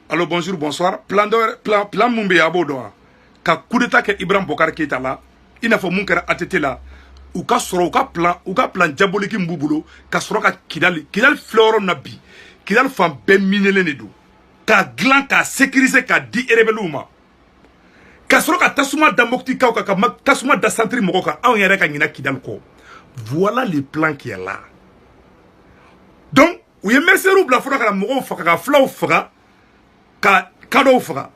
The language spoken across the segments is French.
Alors bonjour, bonsoir. Plan Mumbe Abodoa. Ka coup d'état que Ibrahim Bokar Keita là, il n'a pas mon cœur ATT là. Ou ka soro ou ka plan diabolique mbubulo, ka soro ka kidal fleuron nabi. Kidal fam ben minele nedo. Ka glan ka sécuriser ka di erebeluma. Ka soro ka tasuma damokti ka tasuma da centri mokoka an yere ka ngina kidal ko. Voilà le plan qui est là. Donc, ou ye mercenaire bla fora ka moko faka ka flaw faka ka kado faka.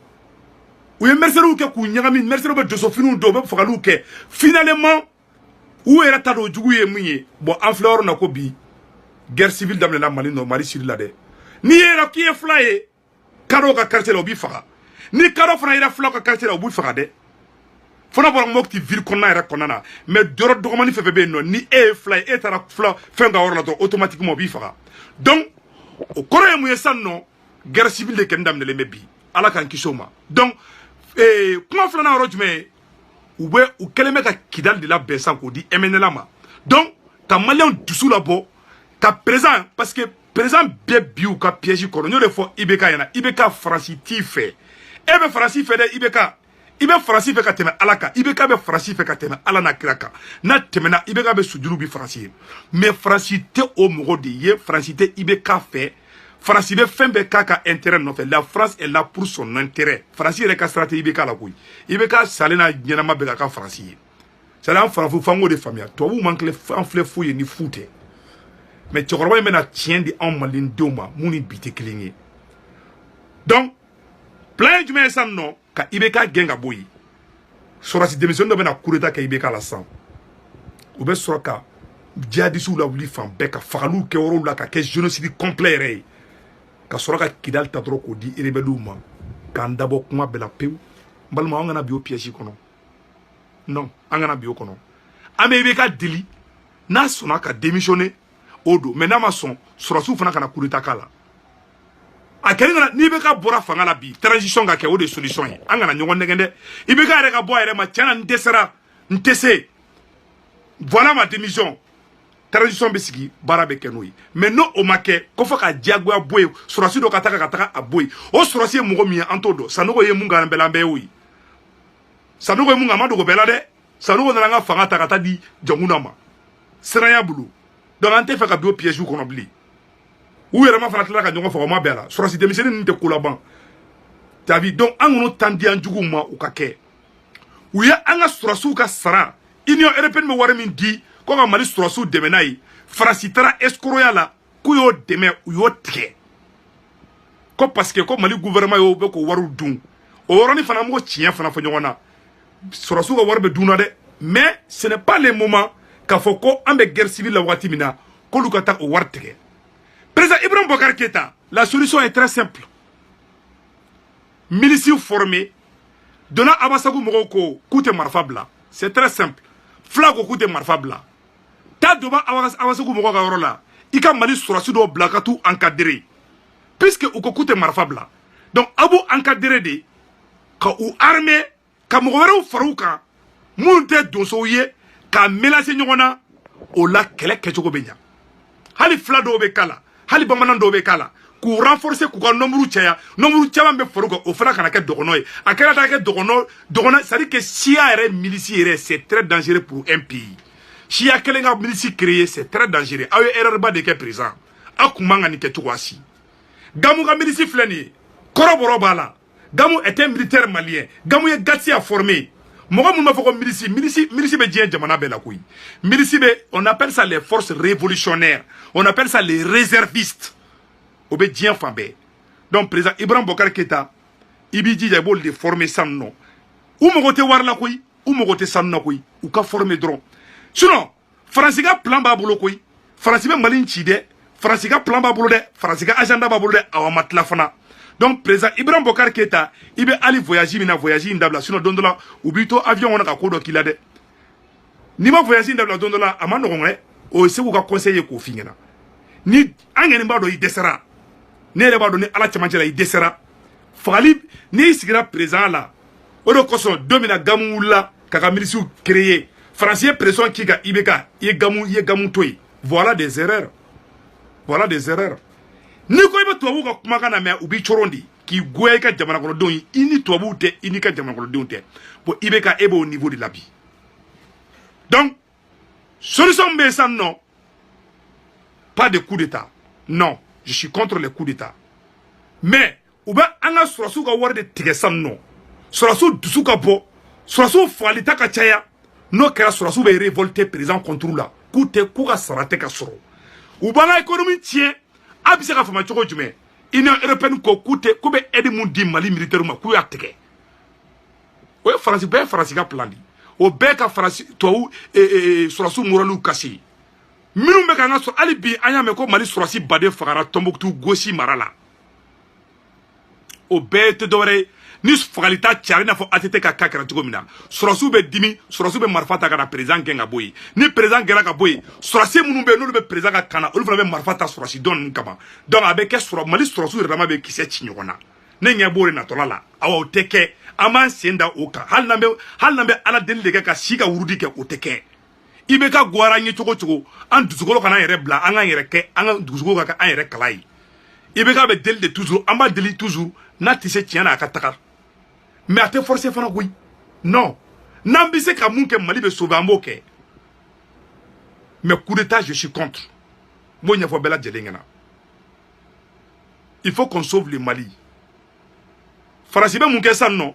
Ou ye mercenaire ke ku nyagami mercenaire be Josephine do be faka lu ke. Finalement, où est ta do jugu ye munye bon en fleur na ko bi guerre civile dans la Mali no Mali sur la de. Ni era ki e fly kado ka quartier obi faka. Ni kado fana era flaw ka quartier obi faka de. Fona bora mokti ville konna era konna mais doro dogomani fe bebe no ni e fly e tara flaw fenga orla to automatiquement bi faka. Donc au Corée mouye sanno guerre civile de kendam ne le mebi ala kan kisoma. Donc comment flana rojme ou keleme ka kidal de la besan ko di emenelama. Donc ta malien dusu labo ta présent parce que présent bien biou ka piège ko no le fo ibeka yana ibeka franciti fait e be franci fait de ibeka ibe franci fait ka teme alaka ibeka be franci fait ka teme ala na kraka na temena ibeka be sujuru bi franci mais francité au mogo de ye francité ibeka fait France be fembe kaka intérêt no fait la France est là pour son intérêt. France est ka stratégie be kala koy. Ibe ka salena nyenama be ka France. C'est là en France fango de famille. Toi vous manque les enflé fouille ni fouté. Mais tu crois même na tient di en malin doma muni bité klingi. Donc plein du mais ça non ka ibe ka genga boyi. Sora si démission do na coup d'état ka ibe ka la sang. Ou be soroka djihadisou la wuli fam be ka fagalou ke woro la ka ke génocide complet ré. Ka soroka kidal tatro ko di irebeluma kan dabo kuma bela pew balma ngana bio piège kono non ngana bio kono amebe ka deli na sona ka démissionner odo mais na ma son surasu fana kana coup d'état kala akeli ngana ni be ka bora fanga la bi transition ga ke o de solution yi ngana nyogo ngende ibe ka re ka bo ere ma tiana ndesera ntese voilà ma démission. Transition besiki barabe kenoi mais non o make ko faka diagwa boy surasi do kataka a boy o surasi mugo mi antodo sanogo ye munga belambe wi sanogo munga mado go belade sanogo na nga fanga takata di janguna seraya bulu donc ante faka bio piège ko no bli ou yere ma fana tla ka ngongo fako ma bela surasi démissionner nte kulaban tabi donc angono tandi anjugu ma o kake ou ya anga surasu ka sara union européenne me wara min di ko ka Mali surasu demenai frasitara escroya la ku yo deme yo tike ko parce que ko Mali gouvernement yo be ko waru dun o woroni fana mo chien fana fo nyona surasu ko warbe duna de mais ce n'est pas le moment ka fo ko ambe guerre civile la wati mina ko lukata o war tike. Président Ibrahim Bokar Keita, la solution est très simple. Milices formés donna abasagu mogoko koute marfabla, c'est très simple. Flago koute marfabla. Ta doba awasagu mogo ga rola ika Mali surasi do blakatu encadré puisque ou ko koute marfabla donc abu encadré de ka ou armée ka mogo wero faruka munte dosoye ka mélanger nyona o la kele kechogo benya hali flado be kala hali bamanan do be kala ku renforcer ku ka nombre chaya be faruka o fana kana ke dogonoy akela ta ke dogono ça dit que sia ere milicier c'est très dangereux pour un pays. Si y a quelqu'un qui créé, c'est très dangereux. Ayo erreur ba de ke présent. Akumanga ni ke tuwasi. Gamu ga milici flani. Koroboro bala. Gamu était militaire malien. Gamu ye gatsi a formé. Moga mun ma foko milici be dien jamana bela koy. Milici be on appelle ça les forces révolutionnaires. On appelle ça les réservistes. Obe dien fambe. Donc président Ibrahim Bokar Keita ibiji jabol de former sam non. Ou mo gote war la koy, ou mo gote sam na koy, ou ka former dron. Sinon, France ka plan ba bolo koy. France be Mali nchide, France ka plan ba bolo de, France ka agenda ba bolo de awamatla fana. Donc président Ibrahim Bokar Keita, ibe ali voyager mina voyager ndabla sinon dondola ou bito avion on ka kodo kilade. Ni ma voyager ndabla dondola amano ngwe o se ko ka conseiller ko fingena. Ni angeni ba do i desera. Ne le ba do ni ala chamanchela i desera. Fali ni sigira président la. Odo koso domina gamula kaka miliciu créé. Français pression qui ga ibeka ye gamu toy. Voilà des erreurs. Voilà des erreurs. Ni ko ibe to ka kuma kana me ubi chorondi k'i goya i ka jamana kɔnɔdenw ye i ni tubabuw tɛ i n'i ka jamana kɔnɔdenw tɛ bon i bɛ ka e b'o niveau de la bi donc solution bɛ yen sisan nɔ pas de coup d'état non je suis contre les coups d'état mais u bɛ an ka sɔrɔsiw ka wari de tigɛ sisan nɔ sɔrɔsiw dusu ka bɔ sɔrɔsiw fagalita ka caya n'o kɛra sɔrɔsiw bɛ révolter président contre la k'u ka sara tɛ ka sɔrɔ u b'an ka économie tiɲɛ a bɛ se ka fama cogo jumɛn Union européenne ko k'u bɛ aide mun di Mali militaire ma k'u y'a tigɛ o ye Faransi bɛɛ ye Faransi ka plan di o bɛɛ ka Faransi tubabu sɔrɔsiw moraliw kasi minnu bɛ k'an ka sɔrɔ hali bi an y'a mɛn ko Mali sɔrɔsi baden fagara Tombouctou Gossi mara la o bɛɛ tɛ dɔwɛrɛ ye ni fagalita cari n'a fɔ ATT ka cas kɛra cogo min na sɔrɔsiw bɛ dimi sɔrɔsiw bɛ marifa ta ka na président gɛn ka bɔ yen ni président gɛnna ka bɔ yen sɔrɔsi minnu bɛ yen n'olu bɛ président ka kan na olu fana bɛ marifa ta sɔrɔsi dɔn ninnu kama donc a bɛ kɛ Mali sɔrɔsiw yɛrɛ dama bɛ kisɛ ci ɲɔgɔn na ne ɲɛ b'o de natɔla la awa o tɛ kɛ an b'an sen da o kan hali n'an bɛ ala deli de kɛ ka si ka wurudi kɛ o tɛ kɛ i bɛ ka gwara an ye cogo cogo an dusukolo kana an yɛrɛ bila an k'an yɛrɛ kɛ an ka dusukolo ka kɛ an yɛrɛ kala ye i bɛ ka bɛ deli de toujours an b'a deli toujours n'a tɛ se tiɲɛ na a ka taga mais a tɛ forcer fana koyi non n'an bɛ se ka mun kɛ Mali bɛ sauver an b'o kɛ mais coup d'état je suis contre n b'o ɲɛfɔ bɛɛ lajɛlen ɲɛna il faut qu'on sauve le Mali Faransi bɛ mun kɛ sisan nɔ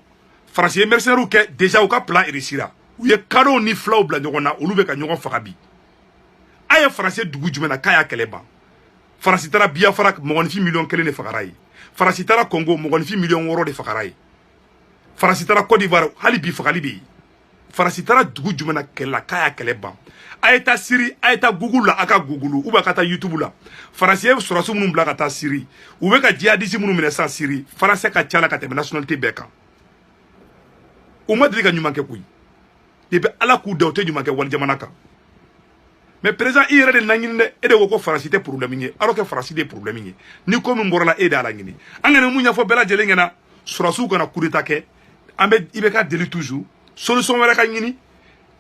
Faransi ye mercenaires kɛ déjà u ka plan réussira u ye cadeau ni fulaw bila ɲɔgɔn na olu bɛ ka ɲɔgɔn faga bi a ye Faransi dugu jumɛn na k'a y'a kɛlɛ ban Faransi taara Biafra mɔgɔninfin miliyɔn 1 de fagara ye Faransi taara Congo mɔgɔninfin miliyɔn 6 de fagara ye Faransi taara Côte d'Ivoire hali bi fagali bɛ yen Faransi taara dugu jumɛn na kɛlɛ la k'a y'a kɛlɛ ban a ye taa Syrie a ye taa Google la a ka Google ou bien a ka taa YouTube la Faransi ye sɔrɔsiw minnu bila ka taa Syrie u bɛ ka djihadistes minnu minɛ sisan Syrie Faransi ka ca la ka tɛmɛ nationalité bɛɛ kan u ma deli ka ɲuman kɛ koyi depuis Ala k'u da u tɛ ɲuman kɛ wali jamana kan mais président i yɛrɛ de naɲini dɛ e de ko ko Faransi tɛ problème ye alors que Faransi de problème ye ni ko min bɔra la e de y'a laɲini an kana mun ɲɛfɔ bɛɛ lajɛlen ɲɛna sɔrɔsiw kana coup d'état kɛ an bɛ i bɛ ka deli toujours solution wɛrɛ ka ɲini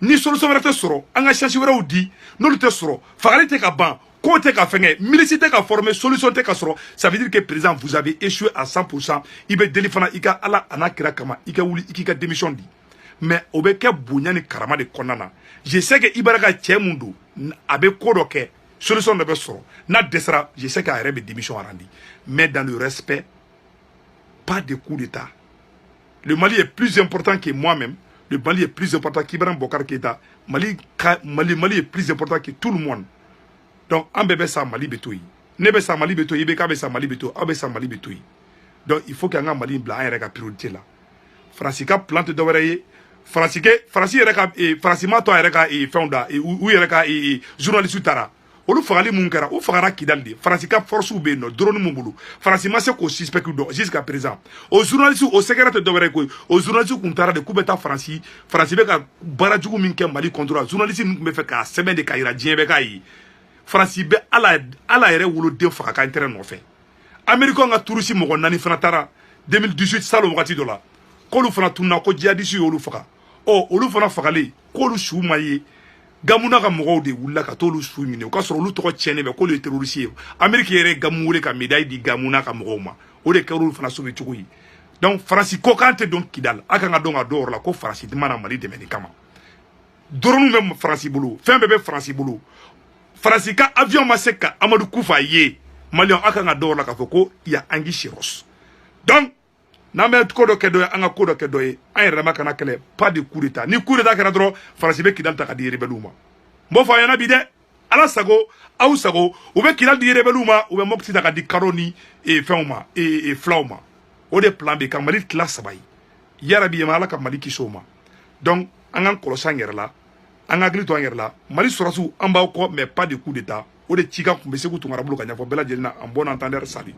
ni solution wɛrɛ tɛ sɔrɔ an ka chance wɛrɛw di n'olu tɛ sɔrɔ fagali tɛ ka ban ko tɛ ka fɛngɛ milice tɛ ka former solution tɛ ka sɔrɔ ça veut dire que président vous avez échoué à 100% i bɛ deli fana i ka Ala a n'a kira kama i ka wuli i k'i ka démission di mais o bɛ kɛ bonya ni karama de kɔnɔna na je sais que Ibara ka cɛ mun don a bɛ ko dɔ kɛ solution dɔ bɛ sɔrɔ n'a dɛsɛra je sais qu'a yɛrɛ bɛ démission rendre mais dans le respect pas de coup d'état le Mali est plus important que moi-même le Mali est plus important qu'Ibrahim Bokar Keïta Mali est plus important que tout le monde donc an bɛɛ bɛ sa Mali bɛ to yen ne bɛ sa Mali bɛ to yen IBK bɛ sa Mali bɛ to aw bɛ sa Mali bɛ to yen donc il faut qu'an ka Mali bila an yɛrɛ ka priorité la Faransi ka plan tɛ dɔwɛrɛ ye Faransi yɛrɛ ka Faransi ma to a yɛrɛ ka fɛnw da u yɛrɛ ka journaliste taara olu fagali mun kɛra u fagara Kidali de Faransi ka forcew bɛ yen nɔ drone mun bolo Faransi ma se k'o suspect dɔn jusqu'à présent o journaliste o secret tɛ dɔwɛrɛ koyi o journaliste kun taara de k'u bɛ taa Faransi bɛ ka baara jugu min kɛ Mali contre la journaliste ninnu tun bɛ fɛ k'a sɛbɛn de k'a yira diɲɛ bɛɛ k'a ye Faransi bɛ Ala yɛrɛ woloden faga ka intérêt nɔfɛ Américain ka touriste mɔgɔ 4 fana taara 2018 salon wagati dɔ la k'olu fana tununa ko djihadistes y'olu faga olu fana fagalen k'olu su ma ye Gamuna ka mɔgɔw de wulila ka t'olu su ɲini o ka sɔrɔ olu tɔgɔ tiɲɛnen bɛ k'olu ye terroriste ye Amérique yɛrɛ Gamu wele ka médaille di Gamuna ka mɔgɔw ma o de kɛra olu fana sauver cogo ye donc Faransi ko k'an tɛ dɔn Kidali a kan ka dɔn ka dɔn o yɔrɔ la ko Faransi mana Mali dɛmɛ nin kama drone bɛ Faransi bolo fɛn bɛɛ bɛ Faransi bolo Faransi ka avion ma se ka Amadou Koufa ye Malien a kan ka dɔn o yɔrɔ la k'a fɔ ko il y a anguille chez roche donc n'an bɛ ko dɔ kɛ dɔ ye an ka ko dɔ kɛ dɔ ye an yɛrɛ dama kana kɛlɛ pas de coup d'état ni coup d'état kɛra dɔrɔn Faransi bɛ Kidali ta ka di rebelles ma n b'o fɔ a ɲɛna bi dɛ Ala sago aw sago u bɛ Kidali di rebelles ma u bɛ Mopti ta ka di Karo ni fɛnw ma fulaw ma o de plan bɛ ka Mali tila 3 ye yarabi yɛlɛma Ala ka Mali kisi o ma donc an k'an kɔlɔsi an yɛrɛ la an ka hakili to an yɛrɛ la Mali sɔrɔsiw an b'aw kɔ mais pas de coup d'état o de cikan tun bɛ Segu Tunkara bolo ka ɲɛfɔ bɛɛ lajɛlen na en bon entendeur salut